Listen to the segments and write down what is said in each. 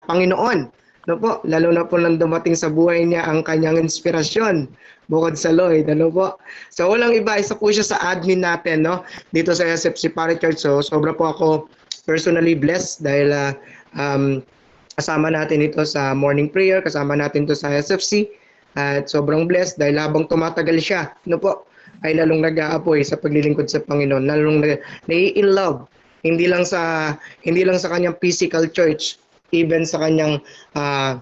Panginoon. Ano po, lalo na po nang dumating sa buhay niya ang kanyang inspirasyon bukod sa Lloyd, ano po. So walang iba, isa po siya sa admin natin, no, dito sa SFC Pari Church. So sobra po ako personally blessed dahil kasama natin ito sa morning prayer, kasama natin ito sa SFC, at sobrang blessed dahil habang tumatagal siya, ano po, ay lalong nag-aapoy sa paglilingkod sa Panginoon, lalong nai-in love, hindi lang sa kanyang physical church, even sa kanyang uh,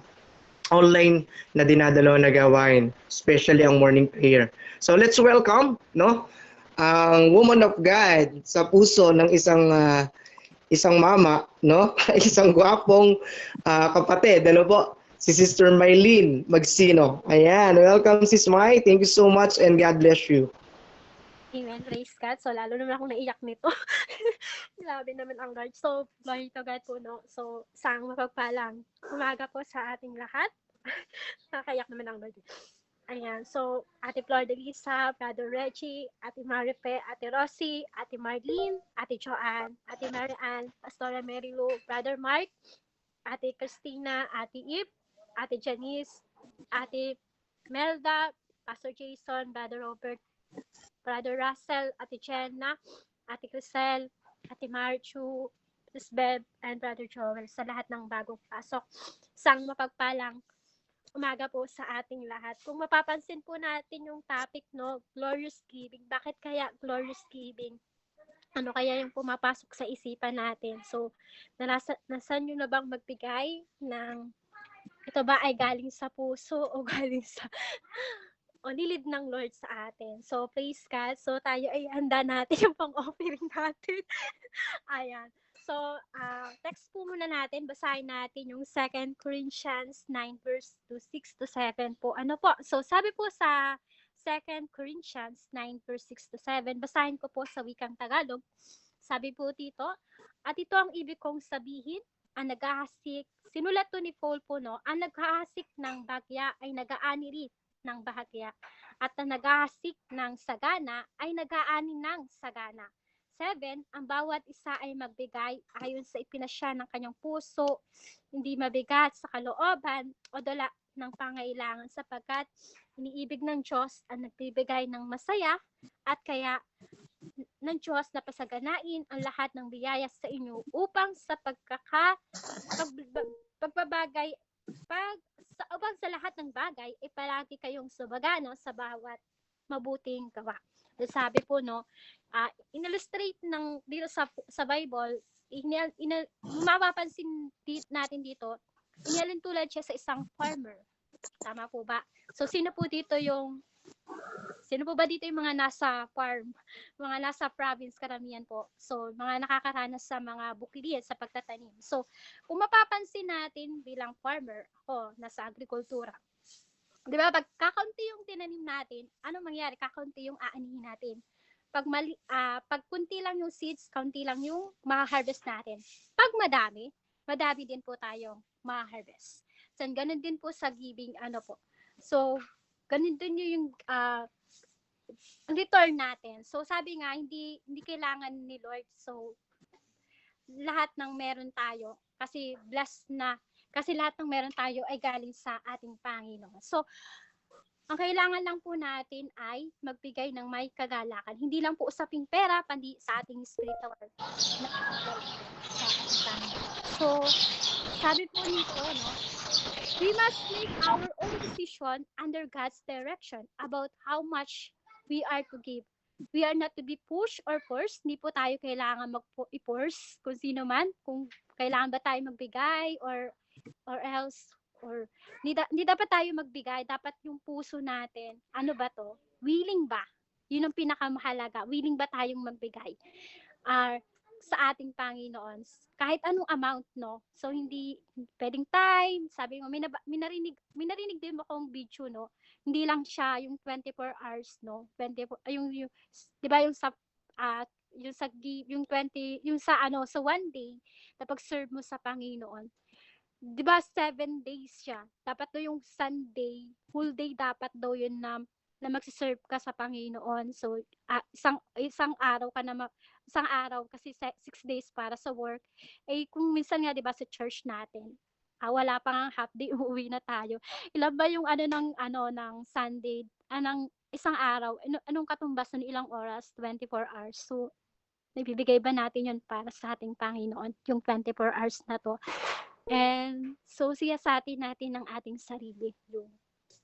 online na dinadalaw na gawain, especially ang morning prayer. So let's welcome, no, ang woman of God sa puso ng isang mama, no, isang gwapong kapatid, ano po, si Sister Mylene Magsino. Ayan, welcome Sis Mai. Thank you so much and God bless you. Amen, praise God. So, lalo naman akong naiyak nito. Grabe naman ang Lord. So, glory to God po, no? So, sang mapagpalang umaga po sa ating lahat. Nakakayak naman ang Lord. Ayan. So, Ate Flor de Lisa, Brother Reggie, Ate Marife, Ate Rosie, Ate Marlene, Ate Joanne, Ate Mary Ann, Pastora Mary Lou, Brother Mark, Ate Christina, Ate Eve, Ate Janice, Ate Melda, Pastor Jason, Brother Robert, Brother Russell, Ate Jenna, Ate Crisel, Ate Marchu, Sis Beb, and Brother Joel sa lahat ng bagong pasok. Sang mapagpalang umaga po sa ating lahat. Kung mapapansin po natin yung topic, no, glorious giving. Bakit kaya glorious giving? Ano kaya yung pumapasok sa isipan natin? So, nasan nyo na bang magbigay ng ito ba ay galing sa puso o galing sa o nilid ng Lord sa atin. So, praise God. So, tayo ay handa natin yung pang-offering natin. Ayan. So, text po muna natin. Basahin natin yung 2 Corinthians 9 verse 6 to 7 po. Ano po? So, sabi po sa 2 Corinthians 9 verse 6 to 7, basahin ko po sa wikang Tagalog. Sabi po dito, at ito ang ibig kong sabihin, ang naghahasik, sinulat to ni Paul po, no, ang naghahasik ng bagya ay nagaani rin ng bahagya, at ang naghahasik ng sagana ay nagaani ng sagana. 7, ang bawat isa ay magbigay ayon sa ipinasya ng kanyang puso, hindi mabigat sa kalooban o dala ng pangailangan, sapagkat iniibig ng Diyos ang nagbibigay ng masaya, at kaya ng Diyos na pasaganain ang lahat ng biyaya sa inyo upang sa pagbabagay upang sa lahat ng bagay ay palagi kayong subagano sa bawat mabuting gawa. Sabi po, no, in-illustrate ng dito sa Bible, mapapansin natin dito, inilin tulad siya sa isang farmer. Tama po ba? So, sino po ba dito yung mga nasa farm, mga nasa province karamihan po? So, mga nakakaranas sa mga bukid sa pagtatanim. So, kung mapapansin natin bilang farmer, nasa agrikultura, di ba, pag kakaunti yung tinanim natin, ano mangyari? Kakaunti yung aanihin natin. Pag kunti lang yung seeds, kaunti lang yung ma-harvest natin. Pag madami din po tayong ma-harvest. So, ganun din po sa giving, po. So, ganun din yung return natin. So, sabi nga, hindi kailangan ni Lord. So, lahat ng meron tayo, kasi blessed na, kasi lahat ng meron tayo ay galing sa ating Panginoon. So, ang kailangan lang po natin ay magbigay ng may kagalakan. Hindi lang po usaping pera, pandi sa ating spiritual na sa ating Panginoon. So, sabi po nito, no, we must make our own decision under God's direction about how much we are to give. We are not to be pushed or forced. Hindi po tayo kailangan i-force kung sino man, kung kailangan ba tayo magbigay or else, or hindi dapat tayo magbigay. Dapat yung puso natin, ano ba to? Willing ba? Yun ang pinakamahalaga. Willing ba tayong magbigay? Sa ating Panginoon, kahit anong amount, no? So, hindi pwedeng time, sabi mo, minarinig din mo akong video, no? Hindi lang siya yung 24 hours, no? 24, yung di ba yung sa, yung 20, yung sa sa one day, na pag-serve mo sa Panginoon, di ba 7 days siya? Dapat daw yung Sunday, full day dapat daw yun na magsiserve ka sa Panginoon. So, isang araw kasi 6 days para sa work. Eh, kung minsan nga, di ba, sa church natin, wala pa ngang half day, uuwi na tayo. Ilan ba yung ng Sunday, ng isang araw, anong katumbas nun, ilang oras, 24 hours. So, naibibigay ba natin yun para sa ating Panginoon, yung 24 hours na 'to? And so, siyasatin natin ang ating sarili, yung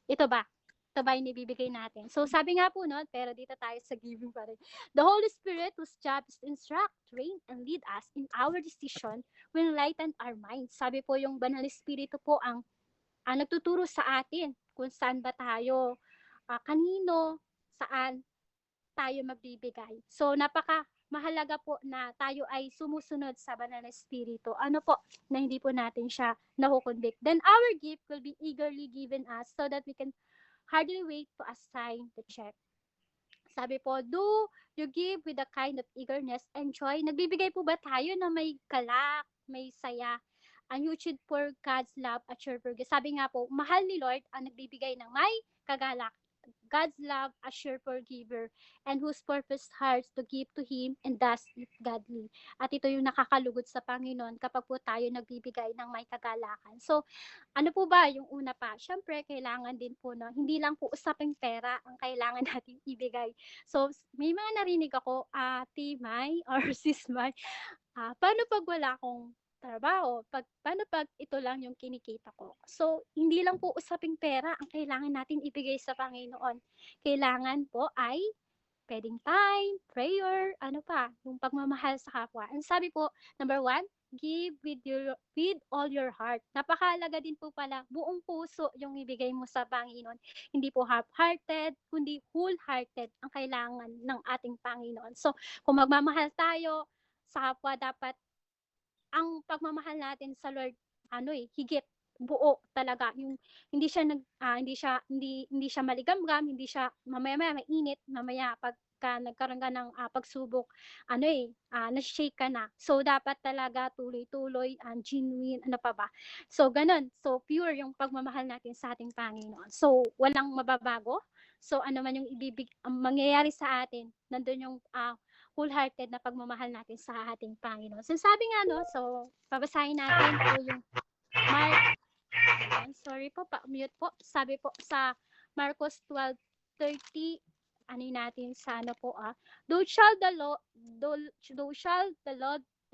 ito ba? Ito ba yung ibibigay natin? So, sabi nga po 'no, pero dito tayo sa giving pa rin. The Holy Spirit, whose job is to instruct, train, and lead us in our decision, will enlighten our minds. Sabi po yung Banal na Espiritu po ang nagtuturo sa atin kung saan ba tayo, kanino, saan tayo magbibigay. So, mahalaga po na tayo ay sumusunod sa Banal na Espiritu. Ano po, na hindi po natin siya nakukonvict. Then our gift will be eagerly given us so that we can hardly wait to assign the check. Sabi po, do you give with a kind of eagerness and joy? Nagbibigay po ba tayo na may galak, may saya? And you should pour God's love at your forgiveness. Sabi nga po, mahal ni Lord ang nagbibigay ng may kagalak. God's love as your forgiver, and whose purpose hearts to give to Him and does it godly. At ito yung nakakalugod sa Panginoon kapag po tayo nagbibigay ng may kagalakan. So, ano po ba yung una pa? Siyempre, kailangan din po, no, hindi lang po usaping pera ang kailangan natin ibigay. So, may mga narinig ako, Ate May or Sis May, paano pag wala akong trabaho? Paano pag ito lang yung kinikita ko? So, hindi lang po usaping pera ang kailangan natin ibigay sa Panginoon. Kailangan po ay pwedeng time, prayer, ano pa, yung pagmamahal sa kapwa. And sabi po, number 1, give with all your heart. Napakahalaga din po pala, buong puso yung ibigay mo sa Panginoon. Hindi po half-hearted, kundi whole-hearted ang kailangan ng ating Panginoon. So, kung magmamahal tayo sa kapwa, dapat ang pagmamahal natin sa Lord, higit, buo talaga, yung hindi siya maligamgam, hindi siya mamaya mainit, mamaya pagka nagkaroon ka ng pagsubok, na-shake ka na. So dapat talaga tuloy-tuloy, genuine, ano pa ba. So ganun. So pure yung pagmamahal natin sa ating Panginoon. So walang mababago. So ano man yung mangyayari sa atin, nandun yung wholehearted na pagmamahal natin sa ating Panginoon. So sabi nga so babasahin natin po yung Mark, sorry po, mute po. Sabi po sa Marcos 12:30, natin sa po Thou shall the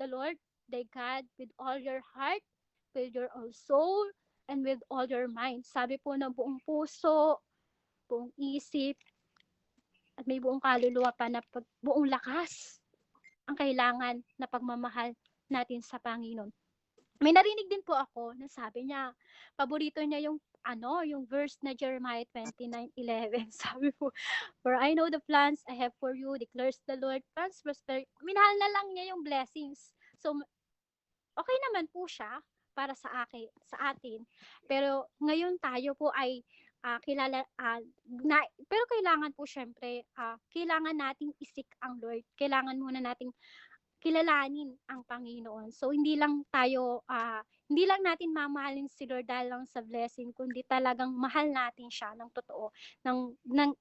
Lord thy God with all your heart, with your all soul, and with all your mind. Sabi po ng buong puso, buong isip, at may buong kaluluwa pa na buong lakas ang kailangan na pagmamahal natin sa Panginoon. May narinig din po ako na sabi niya, paborito niya yung yung verse na Jeremiah 29:11. Sabi po, for I know the plans I have for you, declares the Lord, plans prosperity. Minahal na lang niya yung blessings. So, okay naman po siya para sa atin. Pero ngayon tayo po ay pero kailangan po syempre, kailangan nating isik ang Lord. Kailangan muna nating kilalanin ang Panginoon. So hindi lang natin mamahalin si Lord dahil lang sa blessing, kundi talagang mahal natin siya ng totoo.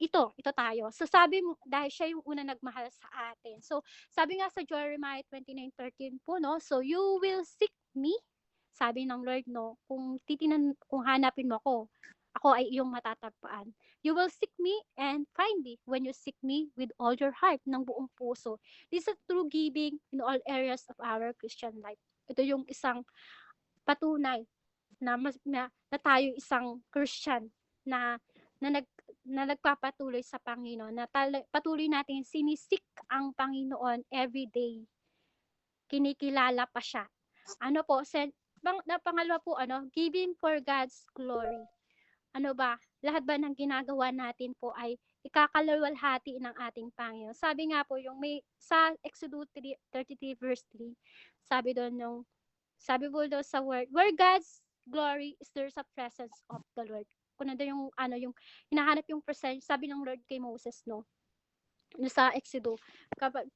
Ito tayo. So sabi mo, dahil siya yung una nagmahal sa atin. So sabi nga sa Jeremiah 29:13 po, no, so you will seek me, sabi ng Lord, no, kung hanapin mo ako ay iyong matatagpuan. You will seek me and find me when you seek me with all your heart, ng buong puso. This is true giving in all areas of our Christian life. Ito yung isang patunay na tayo isang Christian na nagpapatuloy sa Panginoon, na patuloy natin sinisik ang Panginoon every day. Kinikilala pa siya. Pangalawa po, giving for God's glory. Lahat ba ng ginagawa natin po ay ikakalawalhati ng ating Panginoon. Sabi nga po, yung may sa Exodus 33 verse 3, sabi po doon sa word, where God's glory is, there's a presence of the Lord. Kung yung hinahanap yung presence, sabi ng Lord kay Moses, no, sa Exodus, kapag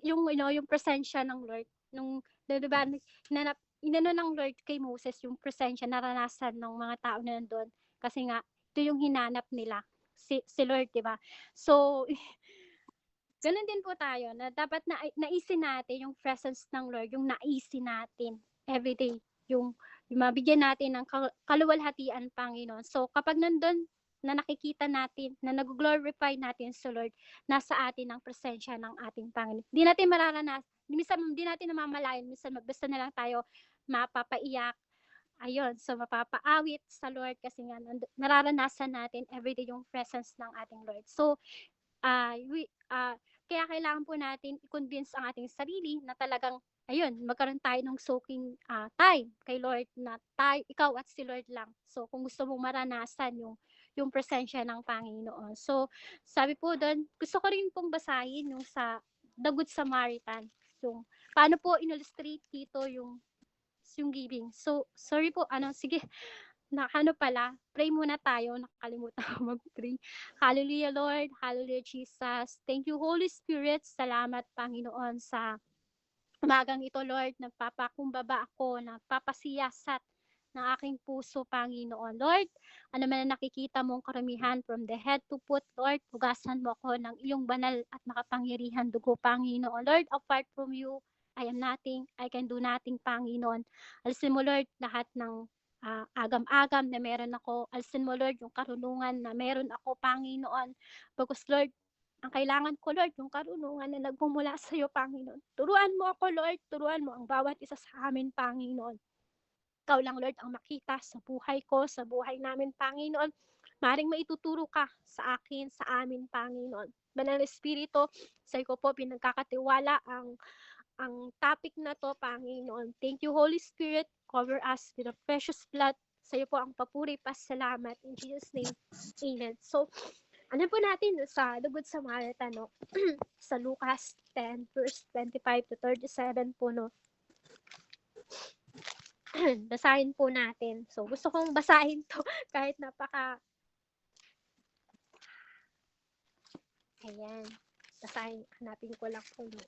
yung presensya ng Lord, diba, inano ng Lord kay Moses yung presensya, naranasan ng mga tao na nandun. Kasi nga, ito yung hinanap nila, si Lord, diba? So, ganun din po tayo, na dapat naisin natin yung presence ng Lord, yung naisin natin everyday, yung mabigyan natin ng kaluwalhatian, Panginoon. So, kapag nandun na nakikita natin, na nag-glorify natin sa Lord, nasa atin ang presensya ng ating Panginoon. Hindi natin mararanasan, minsan hindi natin namamalayan, minsan basta na lang tayo mapapaiyak, ayun, so mapapaawit sa Lord kasi nga nararanasan natin everyday yung presence ng ating Lord. So, ah, we, ah, kaya kailangan po natin i-convince ang ating sarili na talagang, ayun, magkaroon tayo ng soaking time kay Lord na ikaw at si Lord lang. So, kung gusto mong maranasan yung presensya ng Panginoon. So, sabi po doon, gusto ko rin pong basahin yung sa The Good Samaritan. Yung, paano po in-illustrate dito yung giving. So, sorry po, sige, pala, pray muna tayo, nakalimutan ko mag-pray. Hallelujah, Lord. Hallelujah, Jesus. Thank you, Holy Spirit. Salamat, Panginoon, sa umagang ito, Lord. Nagpapakumbaba ako, nagpapasiyasat ng aking puso, Panginoon. Lord, ano man na nakikita mong karamihan from the head to foot, Lord, hugasan mo ako ng iyong banal at makapangyarihan dugo, Panginoon. Lord, apart from you, I am nothing. I can do nothing, Panginoon. Alisin mo, Lord, lahat ng agam-agam na meron ako. Alisin mo, Lord, yung karunungan na meron ako, Panginoon. Because, Lord, ang kailangan ko, Lord, yung karunungan na nagmumula sa iyo, Panginoon. Turuan mo ako, Lord. Turuan mo ang bawat isa sa amin, Panginoon. Ikaw lang, Lord, ang makita sa buhay ko, sa buhay namin, Panginoon. Maring maituturo ka sa akin, sa amin, Panginoon. Banal na Espiritu, sa iyo ko po pinagkakatiwala ang topic na to, Panginoon. Thank you, Holy Spirit. Cover us with the precious blood. Sa iyo po ang papuri, pasalamat. In Jesus' name, amen. So, ano po natin sa The Good Samaritan, no? Sa Lucas 10, verse 25 to 37 po, no? Basahin po natin. So, gusto kong basahin to kahit ayan. Basahin, hanapin ko lang po. No?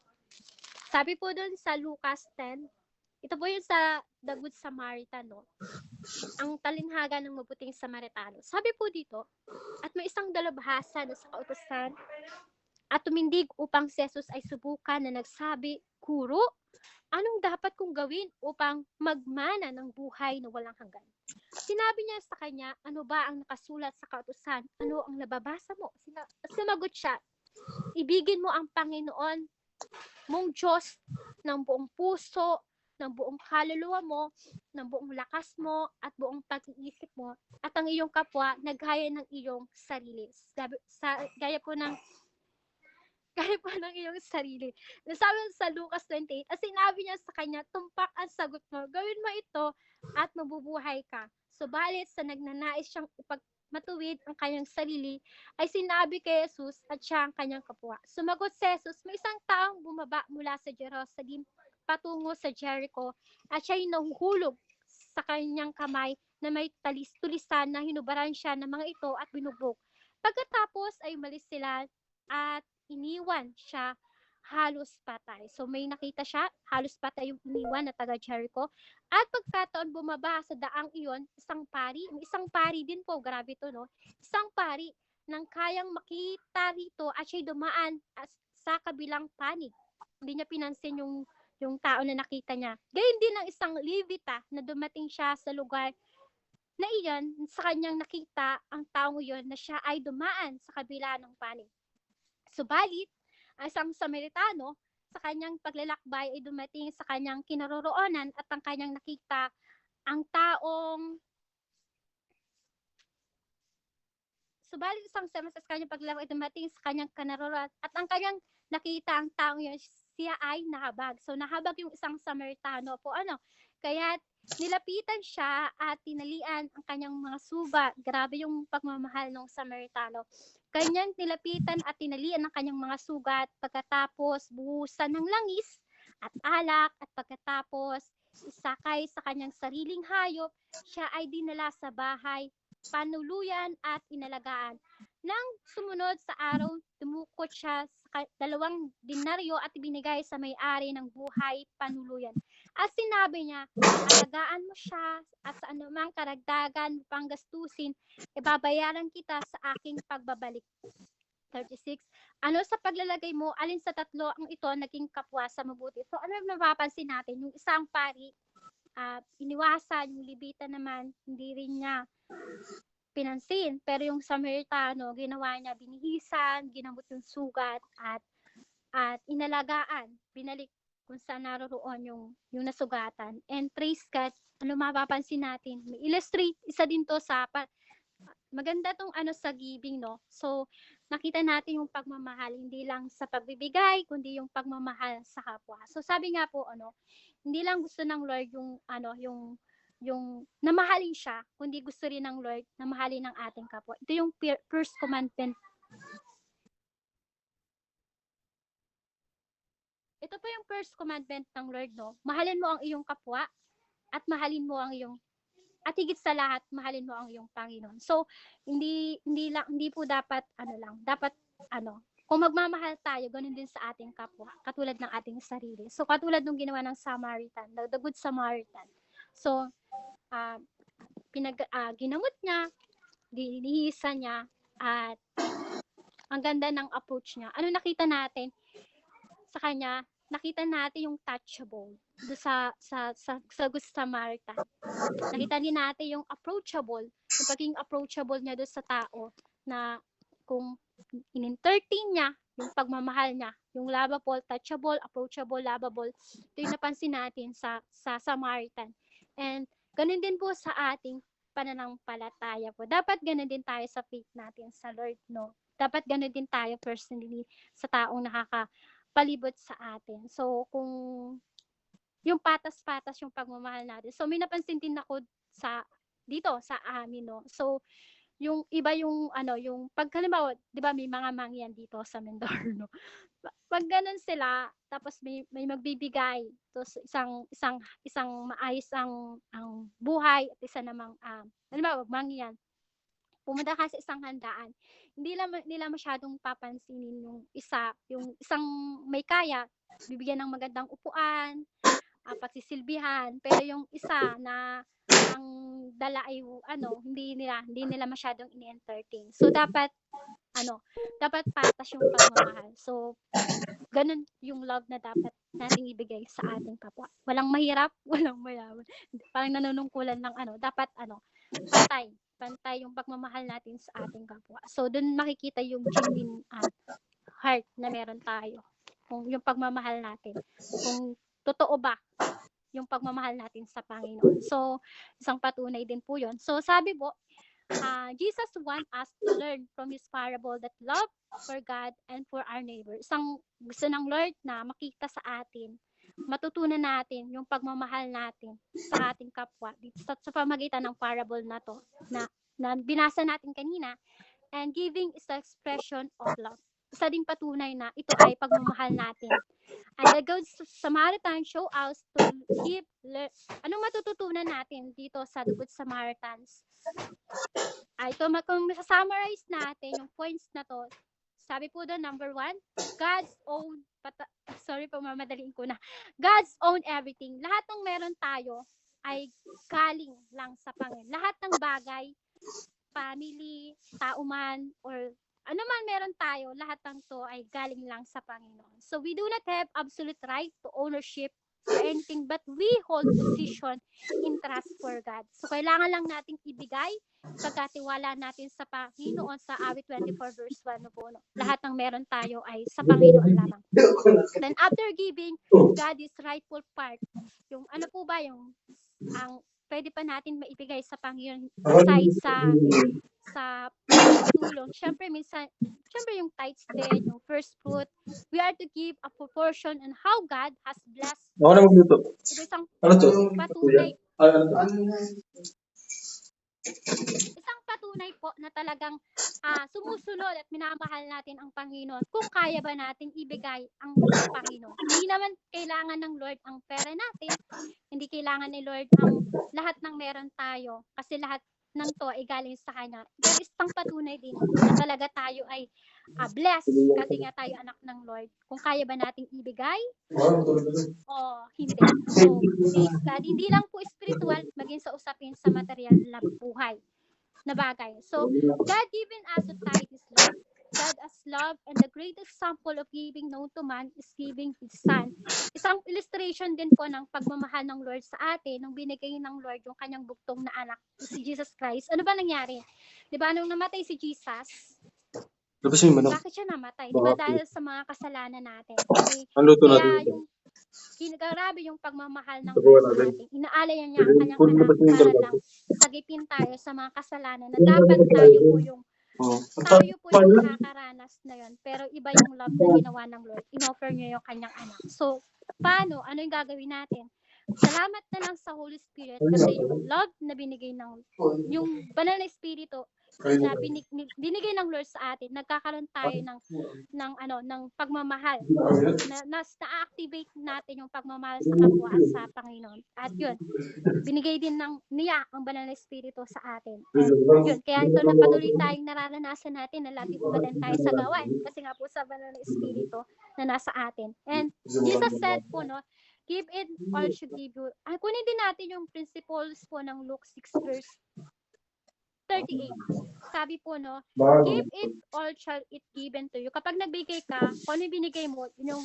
Sabi po dun sa Lucas 10, ito po yung sa The Good Samaritan, no? Ang talinhaga ng mabuting Samaritano. Sabi po dito, at may isang dalubhasa na sa kautusan at tumindig upang si Jesus ay subukan na nagsabi, Guro, anong dapat kong gawin upang magmana ng buhay na walang hanggan? Sinabi niya sa kanya, ano ba ang nakasulat sa kautusan? Ano ang nababasa mo? Sumagot siya, ibigin mo ang Panginoon mong Diyos ng buong puso, ng buong kaluluwa mo, ng buong lakas mo, at buong pag-iisip mo, at ang iyong kapwa na gaya ng iyong sarili. Gaya po ng iyong sarili. Nasabi sa Lucas 28, at sinabi niya sa kanya, tumpak ang sagot mo, gawin mo ito at mabubuhay ka. Subalit sa nagnanais siyang matuwid ang kanyang sarili, ay sinabi kay Jesus at siya ang kanyang kapwa. Sumagot si Jesus, may isang taong bumaba mula sa Jerusalem patungo sa Jericho at siya'y nahuhulog sa kanyang kamay na may tulisan na hinubaran siya ng mga ito at binugbog. Pagkatapos ay umalis sila at iniwan siya halos patay. So may nakita siya, halos patay yung iniwan na taga Jericho. At pagkataon bumaba sa daang iyon, isang pari din po, grabe to, no? Isang pari nang kayang makita rito at siya'y dumaan sa kabilang panig. Hindi niya pinansin yung tao na nakita niya. Gayun din ang isang Levita na dumating siya sa lugar na iyon, sa kanyang nakita ang taong iyon na siya ay dumaan sa kabila ng panig. Subalit, ang isang Samaritano, sa kanyang paglalakbay ay dumating sa kanyang kinaroroonan at ang kanyang nakita ang taong isang sa kanyang paglalakbay ay dumating sa kanyang kinaroroonan at ang kanyang nakita ang taong yun, siya ay nahabag. So, nahabag yung isang Samaritano po. Kaya nilapitan siya at tinalian ang kanyang mga sugat. Grabe yung pagmamahal ng Samaritano. Kanyang nilapitan at tinalian ang kanyang mga sugat, pagkatapos buhusan ng langis at alak, at pagkatapos isakay sa kanyang sariling hayop, siya ay dinala sa bahay, panuluyan at inalagaan. Nang sumunod sa araw, dumukot siya sa 2 denaryo at ibinigay sa may-ari ng buhay panuluyan. At sinabi niya, alagaan mo siya at sa anumang karagdagan pang gastusin, ibabayaran kita sa aking pagbabalik. 36. Ano sa paglalagay mo, alin sa tatlo ang ito naging kapwa sa mabuti? So ano yung napapansin natin? Yung isang pari, iniwasan, yung Levita naman, hindi rin niya pinansin. Pero yung Samaritano, ginawa niya, binihisan, ginamot yung sugat, at inalagaan, binalik kung saan naroroon yung nasugatan. And praise God, ano mapapansin natin, may illustrate, isa din to sa maganda tong sa giving, no? So, nakita natin yung pagmamahal, hindi lang sa pagbibigay, kundi yung pagmamahal sa kapwa. So, sabi nga po, hindi lang gusto ng Lord yung namahalin siya, kundi gusto rin ng Lord na mahalin ng ating kapwa. Ito yung first commandment. Ito po yung first commandment ng Lord, no? Mahalin mo ang iyong kapwa at mahalin mo ang iyong at higit sa lahat, mahalin mo ang iyong Panginoon. So, hindi po dapat dapat kung magmamahal tayo, ganun din sa ating kapwa, katulad ng ating sarili. So, katulad nung ginawa ng Samaritan, the Good Samaritan. So, ginamot niya, dinihisan niya, at ang ganda ng approach niya. Ano nakita natin sa kanya? Nakita natin yung touchable do sa Good Samaritan. Nakita din natin yung approachable, yung pagiging approachable niya do sa tao, na kung in-entertain niya yung pagmamahal niya, yung lovable, touchable, approachable, lovable. Ito yung napansin natin sa Samaritan. And ganun din po sa ating pananampalataya po. Dapat ganun din tayo sa faith natin sa Lord, no? Dapat ganun din tayo personally sa taong nakakapalibot sa atin. So, kung yung patas-patas yung pagmamahal natin. So, may napansin din ako dito sa amin, no? So, yung iba yung yung pag halimbawa, 'di ba may mga mangyan dito sa Mindoro, no? Pag ganun sila, tapos may magbibigay, tapos isang maayos ang buhay, at isa namang halimbawa mangyan, pumunta ka sa isang handaan, hindi nila masyadong papansinin yung isang may kaya, bibigyan ng magandang upuan, pagsisilbihan, pero yung isa na ang dala ay hindi nila masyadong ini-entertain. So dapat patas yung pagmamahal. So ganun yung love na dapat nating ibigay sa ating kapwa. Walang mahirap, walang mayaman. Parang nanunungkulan lang dapat pantay yung pagmamahal natin sa ating kapwa. So doon makikita yung genuine heart na meron tayo. Kung yung pagmamahal natin, kung totoo ba yung pagmamahal natin sa Panginoon. So, isang patunay din po yun. So, sabi po, Jesus wants us to learn from His parable that love for God and for our neighbor. Isang gusto ng Lord na makita sa atin, matutunan natin yung pagmamahal natin sa ating kapwa sa pamagitan ng parable na to na binasa natin kanina. And giving is the expression of love. Isa ding patunay na ito ay pagmamahal natin. And the Good Samaritan show us to give. Anong matututunan natin dito sa The Good Samaritans? Kung summarize natin yung points na to, sabi po doon, number 1, God's own, sorry po, mamadaliin ko na. God's own everything. Lahat ng meron tayo ay galing lang sa Panginoon. Lahat ng bagay, family, tao man, or ano man meron tayo, lahat ng to ay galing lang sa Panginoon. So we do not have absolute right to ownership or anything, but we hold position in trust for God. So kailangan lang nating ibigay, pagkatiwala natin sa Panginoon sa awit 24 verse 1 po. Lahat ng meron tayo ay sa Panginoon lamang. Then after giving, God is rightful part. Yung ano po ba yung ang pwede pa natin maibigay sa Panginoon aside sa tulong. Syempre yung tithes din, yung first fruit, we are to give a proportion on how God has blessed. Ito isang patunay. Isang patunay po na talagang sumusunod at minamahal natin ang Panginoon kung kaya ba natin ibigay ang Panginoon. Hindi naman kailangan ng Lord ang pera natin, hindi kailangan ni Lord ang lahat ng meron tayo, kasi lahat ng to ay galing sa Kanya. Pero isang patunay din na talaga tayo ay blessed kasi nga tayo anak ng Lord. Kung kaya ba nating ibigay o hindi. So, praise God. Hindi lang po spiritual, maging sa usapin sa material na buhay na bagay. So, God given us a tithe is love. God as love, and the greatest example of giving known to man is giving His Son. isang illustration din po ng pagmamahal ng Lord sa atin, nung binigay ng Lord yung kanyang bugtong na anak, si Jesus Christ. Ano ba nangyari? 'Di ba nung namatay si Jesus, bakit siya namatay? 'Di ba dahil sa mga kasalanan natin. Kaya yung grabe yung pagmamahal ng Lord sa atin. Inaalaya niya ang kanyang anak para lang sagipin tayo sa mga kasalanan na dapat tayo po yung nakakaranas na yun. Pero iba yung love na ginawa ng Lord. Inoffer niya yung kanyang anak. So, paano? Ano yung gagawin natin? Salamat na lang sa Holy Spirit kasi yung love na binigay yung banal na Espiritu na binigay ng Lord sa atin, nagkakaroon tayo ng pagmamahal. Na-activate natin yung pagmamahal sa kapwa sa Panginoon. At yun, binigay din niya ang banal na Espiritu sa atin. And yun, kaya ito na patuloy tayong nararanasan natin na lagi umaten tayo sa gawain kasi nga po sa banal na Espiritu na nasa atin. And Jesus said po, no, give it all should give you. Kunin din natin yung principles po ng Luke 6 verse 38. Sabi po, no, give it all shall it given to you. Kapag nagbigay ka, kung ano binigay mo, yung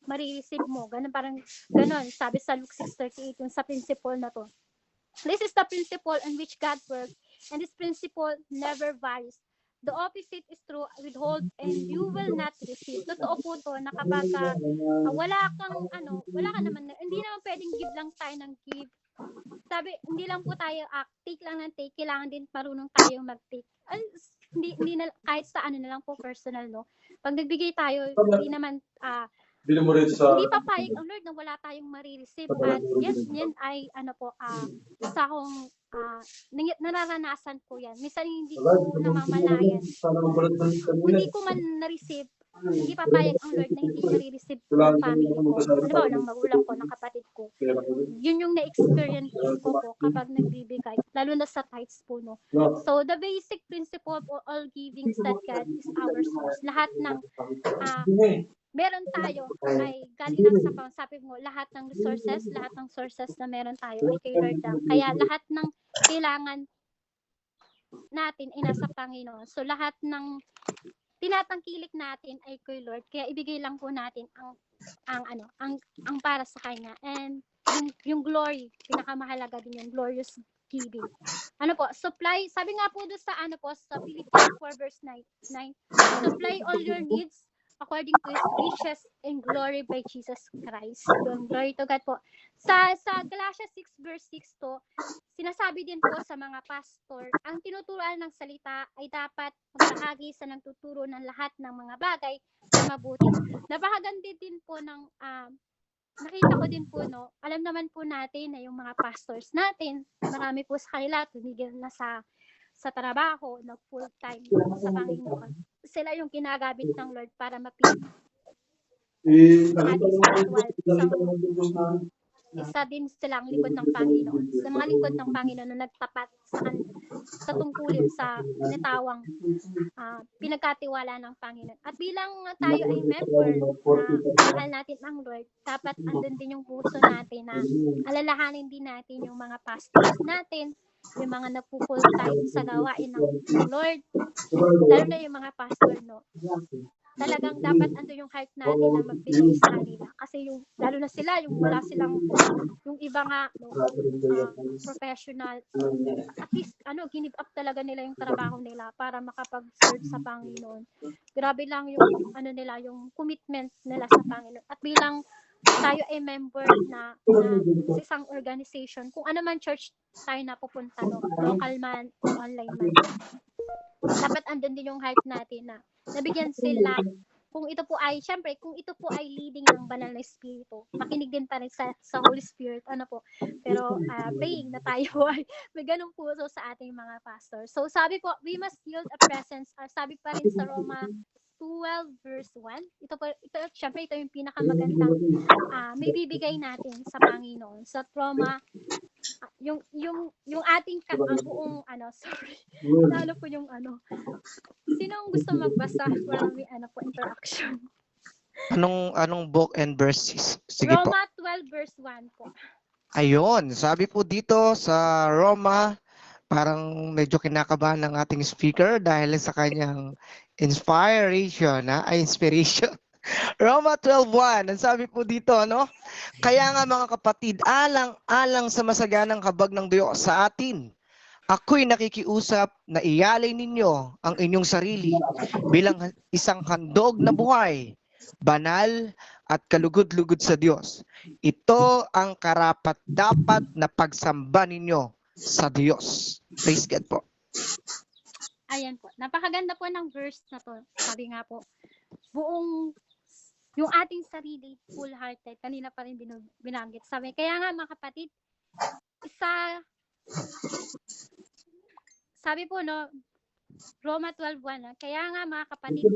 marireceive mo. Ganun, parang ganun. Sabi sa Luke 6:38, yung sa principle na to. This is the principle in which God works, and this principle never varies. The opposite is true, withhold and you will not receive. Totoo po to na kapag wala ka naman, hindi naman pwedeng give lang tayo ng give. Sabi, hindi lang po tayo take lang ng take, kailangan din marunong tayo mag-take. Hindi na, kahit sa ano na lang po personal, no? Pag nagbigay tayo, hindi naman, hindi papayag ang Lord na wala tayong marireceive. At yan ay, isa akong, nararanasan ko yan. Minsan hindi ko namamalayan. Hindi ko man na-receive, hindi papayag ang Lord na hindi niya re-receive ng family ko. Halimbawa, ng magulang ko, ng kapatid ko. Yun yung na-experience ko po kapag nagbibigay, lalo na sa tithes po, no. So, the basic principle of all giving is that God is our source. Lahat ng meron tayo ay galing lang sa pangsabi mo, lahat ng sources na meron tayo ay kay Lord lang. Kaya lahat ng kailangan natin ay nasa Panginoon. So, lahat ng tinatangkilik natin ay kay Lord, kaya ibigay lang po natin ang para sa kanya. And yung glory, pinakamahalaga din yung glorious giving. Supply, sabi nga po doon sa Philippians 4 verse 9, supply all your needs according to His riches and glory by Jesus Christ. Yung glory to God po. Sa Galatians 6 verse 6 to, sinasabi din po sa mga pastor, ang tinuturuan ng salita ay dapat magbahagi sa nagtuturo ng lahat ng mga bagay na mabuti. Napakaganda din po ng nakita ko din po, no, alam naman po natin na yung mga pastors natin, marami po sa kanila tumigil na sa trabaho, na full time sa Panginoon. Sila yung ginagamit ng Lord para mapili sa ating spiritual. Isa din silang likod ng Panginoon. Sa mga likod ng Panginoon na nagtapat sa tungkulin sa natawang pinagkatiwala ng Panginoon. At bilang tayo ay member na mahal natin ang Lord, dapat andun din yung puso natin na alalahanin din natin yung mga pastors natin, yung mga nagpo-full time sa gawain ng Lord, lalo na yung mga pastor, no. Talagang dapat ando yung heart natin na magbigay sa kanila. Kasi yung, lalo na sila, yung wala silang, yung iba nga, no, professional, at least, give up talaga nila yung trabaho nila para makapag-serve sa Panginoon. Grabe lang yung, nila, yung commitment nila sa Panginoon. At bilang tayo ay member na sa isang organization, kung ano man church tayo napupunta, no, local man, online man, dapat andun din yung heart natin na nabigyan sila, kung ito po ay leading ng banal na Espiritu, makinig din pa rin sa Holy Spirit, pero praying na tayo ay may ganong puso sa ating mga pastor. So sabi po, we must yield a presence, sabi pa rin sa Roma 12 verse 1, syempre ito yung pinakamagandang may bibigay natin sa Panginoon. Sa Roma, yung ating buong po yung sinong gusto magbasa para may interaction? Anong book and verse? Sige po. Roma 12 verse 1 po. Ayun, sabi po dito sa Roma, parang medyo kinakabahan ng ating speaker dahil sa kanyang inspiration. Roma 12:1, ang sabi po dito, ano? Kaya nga mga kapatid, alang-alang sa masaganang habag ng Diyos sa atin, ako'y nakikiusap na iyalay ninyo ang inyong sarili bilang isang handog na buhay, banal at kalugod-lugod sa Diyos. Ito ang karapat-dapat na pagsamba ninyo sa Diyos. Praise God po. Ayan po. Napakaganda po ng verse na to. Sabi nga po, yung ating sarili, full-hearted, kanina pa rin binanggit. Sabi, kaya nga mga kapatid, sabi po no, Roma 12:1, kaya nga mga kapatid,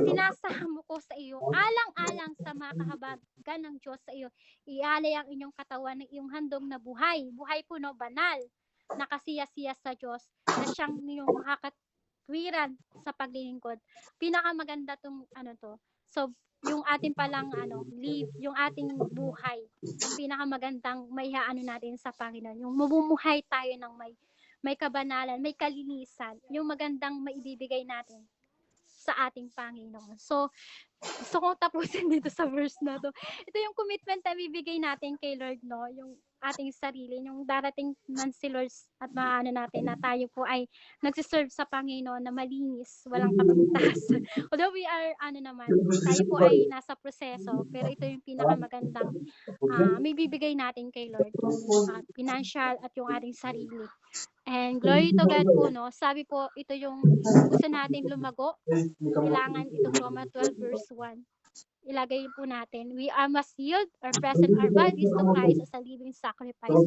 sinasamo ko sa iyo, alang-alang sa mga kahabagan ng Diyos sa iyo, ialay ang inyong katawan ng iyong handog na buhay. Buhay po no, banal, nakasiya-siya sa Diyos, na siyang inyong makakatwiran sa paglilingkod. Pinakamaganda tong to. So, yung ating palang live, yung ating buhay, ang pinakamagandang natin sa Panginoon. Yung mamumuhay tayo ng may kabanalan, may kalinisan, yung magandang maibibigay natin sa ating Panginoon. So, gusto kong tapusin dito sa verse na to. Ito yung commitment na bibigay natin kay Lord, no? Yung ating sarili, yung darating man si Lord at maano natin na tayo po ay nagsiserve sa Panginoon na malinis, walang kapintasan. Although we are, tayo po ay nasa proseso, pero ito yung pinakamagandang may bibigay natin kay Lord. Financial at yung ating sarili. And glory to God po, no? Sabi po, ito yung gusto natin lumago. Kailangan itong Roma 12:1. Ilagay po natin, we must yield or present our bodies to Christ as a living sacrifice.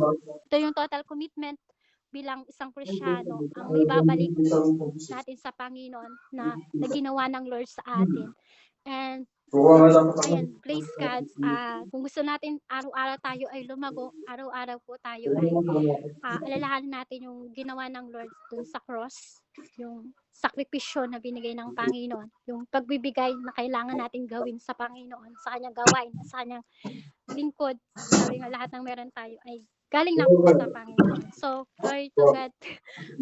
Ito yung total commitment bilang isang Kristiyano, ang ibabalik natin sa Panginoon na ginawa ng Lord sa atin. And ayan, praise God. Kung gusto natin araw-araw tayo ay lumago, araw-araw po tayo ay alalahanin natin yung ginawa ng Lord dun sa cross, yung sakripisyo na binigay ng Panginoon, yung pagbibigay na kailangan natin gawin sa Panginoon, sa kanyang gawain, sa kanyang lingkod. Sabi nga lahat ng meron tayo ay galing lang po sa Panginoon. So, glory to God.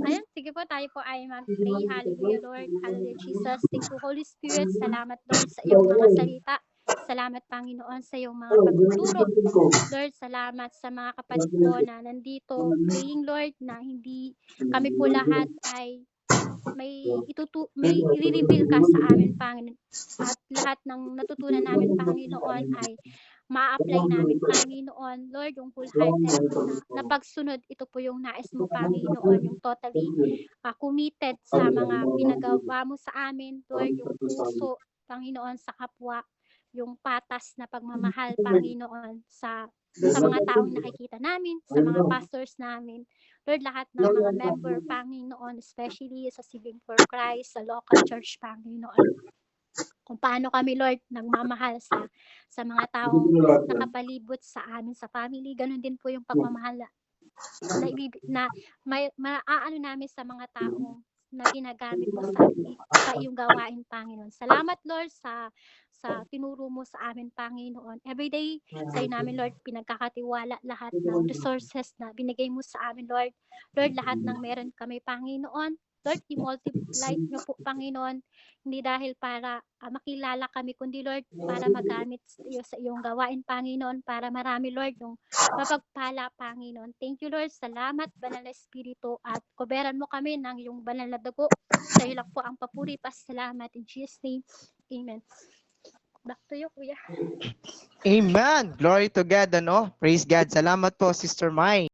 Ayan, sige po, tayo po ay mag-pray. Hallelujah, Lord. Hallelujah, Jesus. Thank you, Holy Spirit. Salamat, Lord, sa iyong mga salita. Salamat, Panginoon, sa iyong mga pagtuturo. Lord, salamat sa mga kapatid ko na nandito praying, Lord, na hindi kami po lahat ay may i-reveal ka sa amin, Panginoon. At lahat ng natutunan namin, Panginoon, ay ma-apply namin, Panginoon. Lord, yung full-hearted na pagsunod, ito po yung nais mo, Panginoon, yung totally committed sa mga pinagawa mo sa amin, Lord, yung puso, Panginoon, sa kapwa, yung patas na pagmamahal, Panginoon, sa mga taong nakikita namin, sa mga pastors namin, Lord, lahat ng mga member, Panginoon, especially sa Sibling for Christ, sa local church, Panginoon. Kung paano kami, Lord, nagmamahal sa mga taong nakapalibot sa amin, sa family, ganun din po yung pagmamahal na maaano namin sa mga taong na ginagamit mo sa iyong gawain, Panginoon. Salamat, Lord, sa tinuro mo sa amin, Panginoon. Everyday, sa'yo namin, Lord, pinagkakatiwala lahat ng resources na binigay mo sa amin, Lord. Lord, lahat ng meron kami, Panginoon. Lord, i-multiply nyo po, Panginoon, hindi dahil para makilala kami, kundi, Lord, para magamit sa iyong gawain, Panginoon, para marami, Lord, yung mapagpala, Panginoon. Thank you, Lord. Salamat, Banal na Espiritu, at kuberan mo kami ng iyong banal na dugo. Sa iyo lang po ang papuri, pasalamat. In Jesus' name, Amen. Back to you, Kuya. Amen. Glory to God, ano? Praise God. Salamat po, Sister Mai.